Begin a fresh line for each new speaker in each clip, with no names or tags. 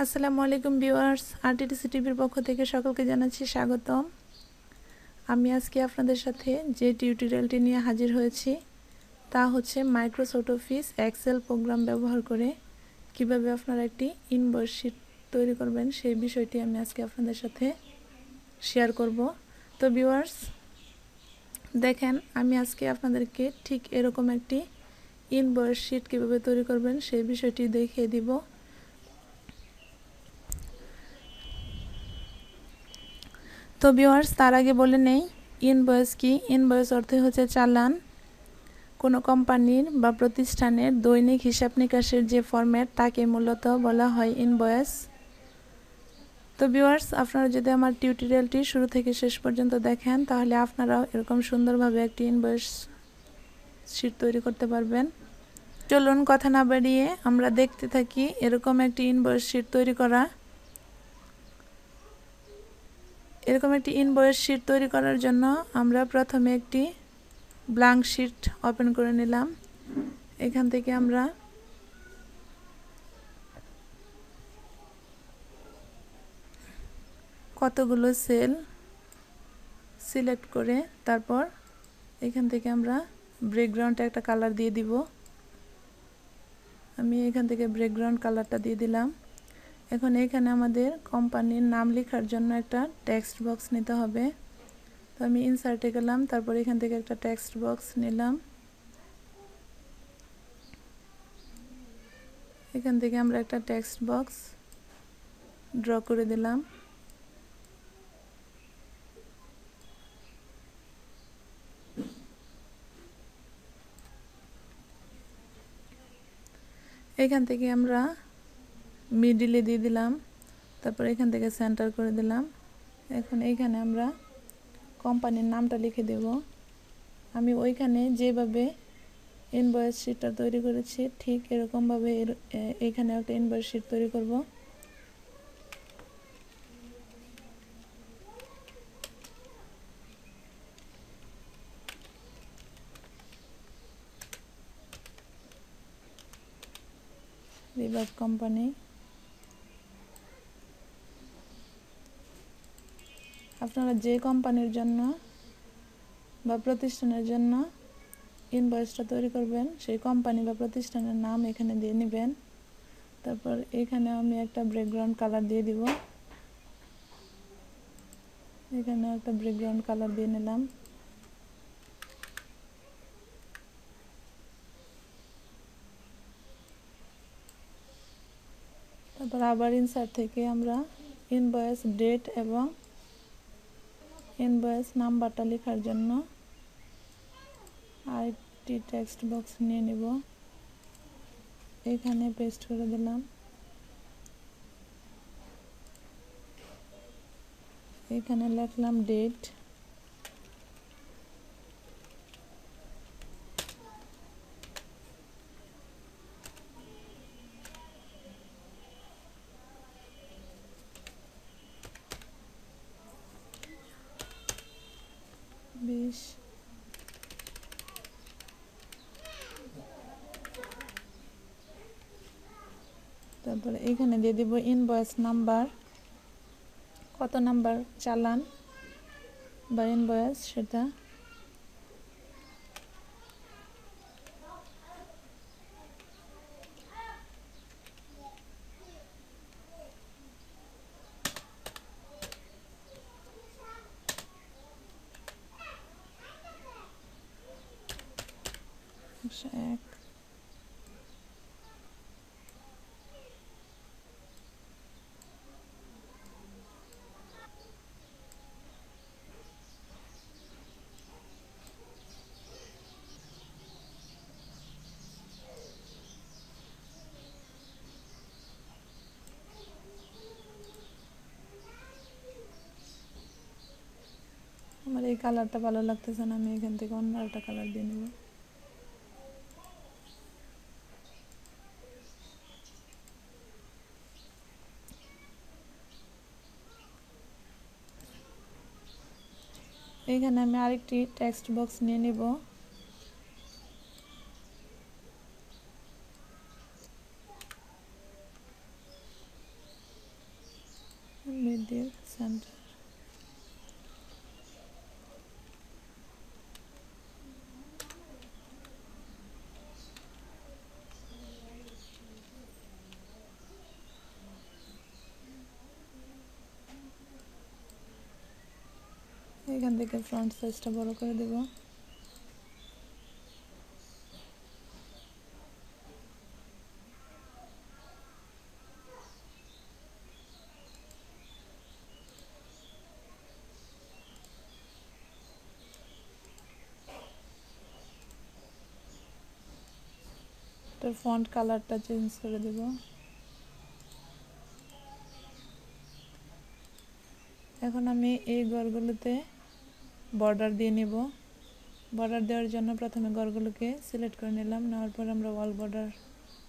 আসসালামু আলাইকুম ভিউয়ার্স, আরটিটিসি টিভির পক্ষ থেকে সকলকে জানাচ্ছি স্বাগতম। আমি আজকে আপনাদের সাথে যে টিউটোরিয়ালটি নিয়ে হাজির হয়েছি তা হচ্ছে মাইক্রোসফট অফিস এক্সেল প্রোগ্রাম ব্যবহার করে কিভাবে আপনারা একটি ইনভয়েস শিট তৈরি করবেন সেই বিষয়টি আমি আজকে আপনাদের সাথে শেয়ার করব। তো ভিউয়ার্স দেখেন, আমি আজকে আপনাদেরকে ঠিক এরকম একটি ইনভয়েস শিট কিভাবে তৈরি করবেন সেই বিষয়টি দেখিয়ে দিব। তো ভিউয়ার্স, তার আগে বলে নেই ইনভয়েস কি। ইনভয়েস অর্থে হচ্ছে চালান। কোনো কোম্পানির বা প্রতিষ্ঠানের দৈনিক হিসাব নিকাশের যে ফরম্যাট তাকে মূলত বলা হয় ইনভয়েস। তো ভিউয়ার্স, আপনারা যদি আমার টিউটোরিয়ালটি শুরু থেকে শেষ পর্যন্ত দেখেন তাহলে আপনারাও এরকম সুন্দরভাবে একটি ইনভয়েস শিট তৈরি করতে পারবেন। চলুন কথা না বাড়িয়ে আমরা দেখতে থাকি এরকম একটি ইনভয়েস শিট তৈরি করা। এরকম একটি ইনভয়েস শিট তৈরি করার জন্য আমরা প্রথমে একটি ব্ল্যাঙ্ক শিট ওপেন করে নিলাম। এখান থেকে আমরা কতগুলো সেল সিলেক্ট করে তারপর এখান থেকে আমরা ব্যাকগ্রাউন্ডে একটা কালার দিয়ে দিব। আমি এখান থেকে ব্যাকগ্রাউন্ড কালারটা দিয়ে দিলাম। এখন এখানে আমাদের কোম্পানির নাম লেখার জন্য একটা টেক্সট বক্স নিতে হবে। তো আমি ইনসার্টে গেলাম, তারপর এখান থেকে একটা টেক্সট বক্স নিলাম। এখান থেকে আমরা একটা টেক্সট বক্স ড্র করে দিলাম। এখান থেকে আমরা মিডিলে দিয়ে দিলাম, তারপর এখান থেকে সেন্টার করে দিলাম। এখন এইখানে আমরা কোম্পানির নামটা লিখে দেব। আমি ওইখানে যেভাবে ইনভয়েস শিটটা তৈরি করেছি ঠিক এরকমভাবে এইখানে একটা ইনভয়েস শিট তৈরি করব। Reverb company. আপনারা যে কোম্পানির জন্য বা প্রতিষ্ঠানের জন্য ইনভয়েসটা তৈরি করবেন সেই কোম্পানি বা প্রতিষ্ঠানের নাম এখানে দিয়ে নেবেন। তারপর এখানে আমি একটা ব্যাকগ্রাউন্ড কালার দিয়ে দিব। এখানে একটা ব্যাকগ্রাউন্ড কালার দিয়ে নিলাম। তারপর আবার ইনসার্ট থেকে আমরা ইনভয়েস ডেট এবং ইনভয়েস নাম্বারটা লেখার জন্য আরেকটি টেক্সট বক্স নিয়ে নিব। এখানে পেস্ট করে দিলাম। এখানে লিখলাম ডেট। তারপরে এখানে দিয়ে দিব ইনভয়েস নাম্বার, কত নাম্বার চালান বা ইনভয়েস সেটা। এক। আমার এই কালারটা ভালো লাগতেছে না, আমি এখান থেকে অন্য একটা কালার দিয়ে নেব। এখানে আমি আরেকটি টেক্সট বক্স নিয়ে নেব। দিয়ে সেন্টার। এখান থেকে ফ্রন্ট সাইজটা বড় করে দেব। এটার ফন্ট কালারটা চেঞ্জ করে দেব। এখন আমি এই ঘরগুলোতে বর্ডার দিয়ে নেব। বর্ডার দেওয়ার জন্য প্রথমে ঘরগুলোকে সিলেক্ট করে নিলাম, নেওয়ার পর আমরা ওয়াল বর্ডার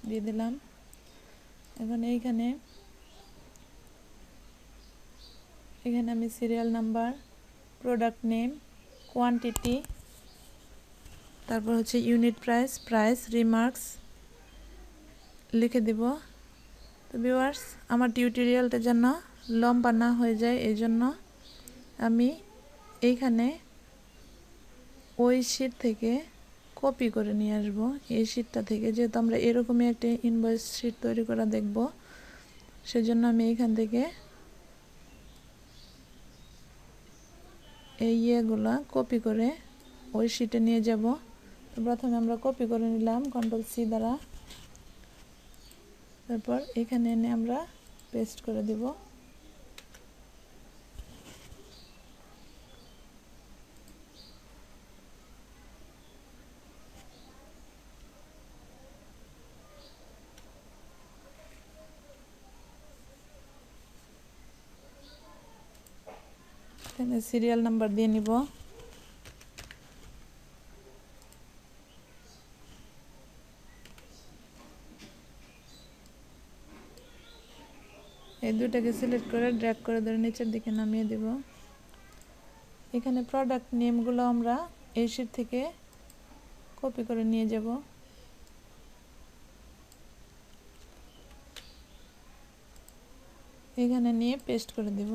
দিয়ে দিলাম। এখন এখানে আমি serial number, product name, quantity, তারপর হচ্ছে ইউনিট প্রাইস, রিমার্কস লিখে দিব। তো ভিউয়ার্স, আমার টিউটোরিয়ালটা যেন লম্বা না হয়ে যায় এই জন্য আমি এইখানে ওই শীট থেকে কপি করে নিয়ে আসবো। এই শীটটা থেকে, যেহেতু আমরা এরকমই একটা ইনভয়েস শীট তৈরি করা দেখব, সেজন্য আমি এইখান থেকে এই ইয়েগুলা কপি করে ওই শীটে নিয়ে যাব। তো প্রথমে আমরা কপি করে নিলাম Ctrl+C দ্বারা, তারপর এখানে এনে আমরা পেস্ট করে দিব। এখানে সিরিয়াল নাম্বার দিয়ে নিব। এই দুটাকে সিলেক্ট করে ড্র্যাগ করে ধরে নিচের দিকে নামিয়ে দেব। এখানে প্রোডাক্ট নেমগুলো আমরা এই শীট থেকে কপি করে নিয়ে যাব। এখানে নিয়ে পেস্ট করে দেব।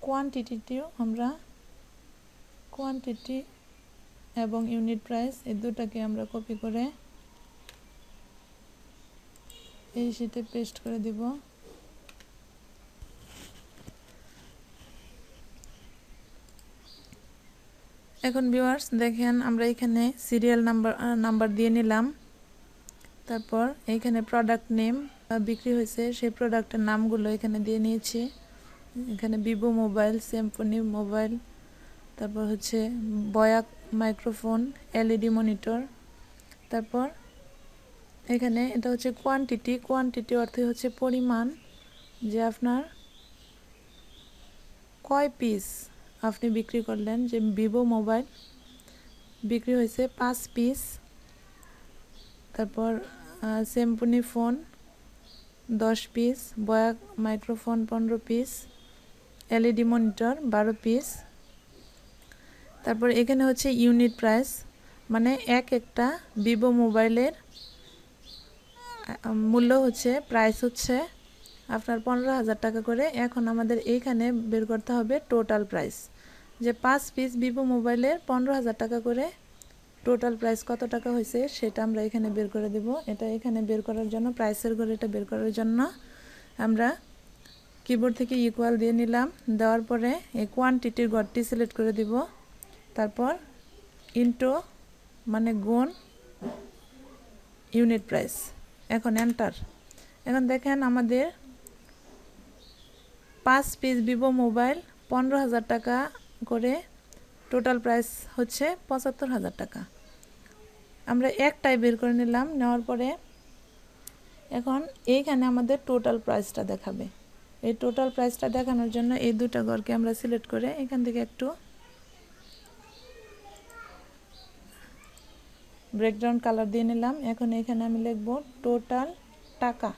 কোয়ান্টিটিটিও আমরা কোয়ান্টিটি এবং ইউনিট প্রাইস এই দুটাকে আমরা কপি করে এই শীটে পেস্ট করে দিব। এখন ভিউয়ার্স দেখেন, আমরা এখানে সিরিয়াল নাম্বার দিয়ে নিলাম। তারপর এইখানে প্রোডাক্ট নেম বিক্রি হয়েছে সেই প্রোডাক্টের নামগুলো এখানে দিয়ে নিয়েছি। এখানে ভিভো মোবাইল, সিম্ফনি মোবাইল, তারপর হচ্ছে বয়াক মাইক্রোফোন, এলইডি মনিটর। তারপর এখানে এটা হচ্ছে কোয়ান্টিটি অর্থে হচ্ছে পরিমাণ, যে আপনার কয় পিস আপনি বিক্রি করলেন। যে ভিভো মোবাইল বিক্রি হয়েছে 5 পিস, তারপর Symphony phone 10 piece, Boya microphone 15 piece, LED monitor 12 piece. তারপর এখানে হচ্ছে ইউনিট প্রাইস, মানে একটা ভিভো মোবাইলের মূল্য হচ্ছে, প্রাইস হচ্ছে আপনার 15,000 টাকা করে। এখন আমাদের এইখানে বের করতে হবে টোটাল প্রাইস, যে 5 পিস ভিভো মোবাইলের 15,000 টাকা করে টোটাল প্রাইস কত টাকা হয়েছে সেটা আমরা এখানে বের করে দেব। এটা এখানে বের করার জন্য, প্রাইসের ঘরে এটা বের করার জন্য আমরা কিবোর্ড থেকে ইকুয়াল দিয়ে নিলাম। দেওয়ার পরে এই কোয়ান্টিটির ঘরটি সিলেক্ট করে দিব, তারপর ইনটু মানে গুণ ইউনিট প্রাইস, এখন এন্টার। এখন দেখেন আমাদের 5 পিস ভিভো মোবাইল 15,000 টাকা করে, টোটাল প্রাইস হচ্ছে 75,000 টাকা। আমরা একটাই বের করে নিলাম। নেওয়ার পরে এখন এইখানে আমাদের টোটাল প্রাইসটা দেখাবে। এই টোটাল প্রাইসটা দেখানোর জন্য এই দুটো ঘরকে আমরা সিলেক্ট করে এখান থেকে একটু ব্রেকগ্রাউন্ড কালার দিয়ে নিলাম। এখন এখানে আমি লিখব টোটাল টাকা।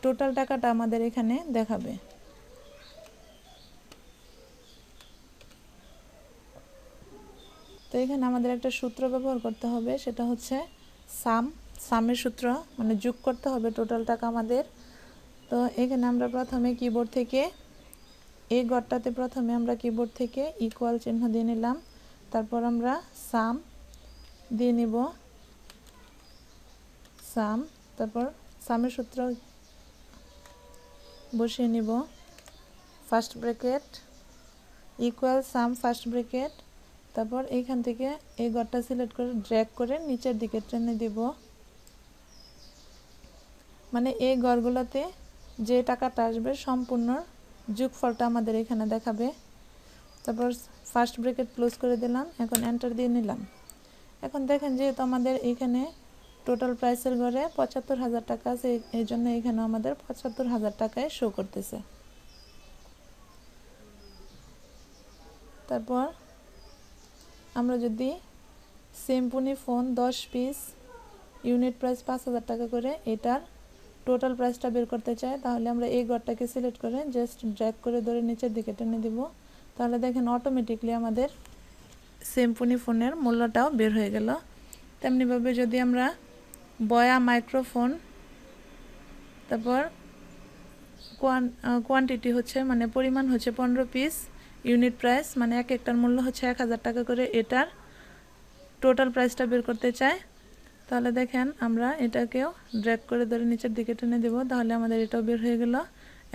টোটাল টাকাটা আমাদের এখানে দেখাবে। তো এখানে আমাদের একটা সূত্র ব্যবহার করতে হবে, সেটা হচ্ছে সামের সূত্র মানে যোগ করতে হবে টোটাল টাকা আমাদের। তো এখানে আমরা প্রথমে কিবোর্ড থেকে এই ঘরটাতে প্রথমে আমরা কিবোর্ড থেকে ইকুয়াল চিহ্ন দিয়ে নিলাম, তারপর আমরা সাম দিয়ে নিব, সাম, তারপর সামের সূত্র বসিয়ে নিব, ফার্স্ট ব্র্যাকেট ইকুয়াল সাম ফার্স্ট ব্র্যাকেট, তারপর এইখান থেকে এই ঘরটা সিলেক্ট করে ড্র্যাগ করে নিচের দিকে টেনে দিব, মানে এই ঘরগুলোতে যে টাকাটা আসবে সম্পূর্ণ যোগফলটা আমাদের এখানে দেখাবে। তারপর ফার্স্ট ব্র্যাকেট ক্লোজ করে দিলাম, এখন এন্টার দিয়ে নিলাম। এখন দেখেন যেহেতু আমাদের এখানে টোটাল প্রাইসের ঘরে ৭৫,০০০ টাকা আছে, এই জন্য এখানে আমাদের ৭৫,০০০ টাকায় শো করতেছে। তারপর আমরা যদি Symphony phone 10 piece unit price ৫,০০০ টাকা করে এটার টোটাল প্রাইসটা বের করতে চাই, তাহলে আমরা এই ঘরটাকে সিলেক্ট করে জাস্ট ড্র্যাগ করে ধরে নিচের দিকে টেনে দিব, তাহলে দেখেন অটোমেটিকলি আমাদের সিম্পনি ফোনের মূল্যটাও বের হয়ে গেল। তেমনিভাবে যদি আমরা বয়া মাইক্রোফোন, তারপর কোয়ান্টিটি হচ্ছে মানে পরিমাণ হচ্ছে 15 পিস, ইউনিট প্রাইস মানে এক একটার মূল্য হচ্ছে ১,০০০ টাকা করে, এটার টোটাল প্রাইসটা বের করতে চাই, তাহলে দেখেন আমরা এটাকেও ড্র্যাগ করে ধরে নিচের দিকে টেনে দেব, তাহলে আমাদের এটাও বের হয়ে গেল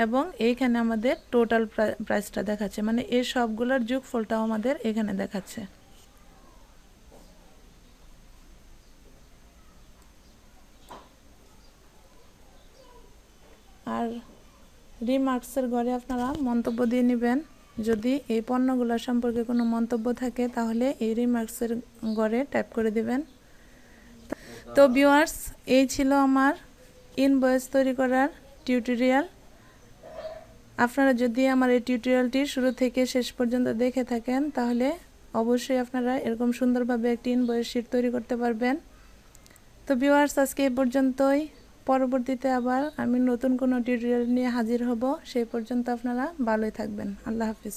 এবং এইখানে আমাদের টোটাল প্রাইসটা দেখাচ্ছে, মানে এই সবগুলোর যোগফলটাও আমাদের এখানে দেখাচ্ছে। আর রিমার্কসের ঘরে আপনারা মন্তব্য দিয়ে নেবেন, যদি এই পণ্যগুলো সম্পর্কে কোনো মন্তব্য থাকে তাহলে এই রিমার্কসের ঘরে টাইপ করে দিবেন। তো ভিউয়ার্স, এই ছিল আমার ইনভয়েস তৈরি করার টিউটোরিয়াল। আপনারা যদি আমার এই টিউটোরিয়ালটি শুরু থেকে শেষ পর্যন্ত দেখে থাকেন তাহলে অবশ্যই আপনারা এরকম সুন্দরভাবে একটি ইনভয়েস শিট তৈরি করতে পারবেন। তো ভিউয়ার্স, আজকে এই পর্যন্তই। পরবর্তীতে আবার আমি নতুন কোনো টিউটোরিয়াল নিয়ে হাজির হব। সেই পর্যন্ত আপনারা ভালোই থাকবেন। আল্লাহ হাফিজ।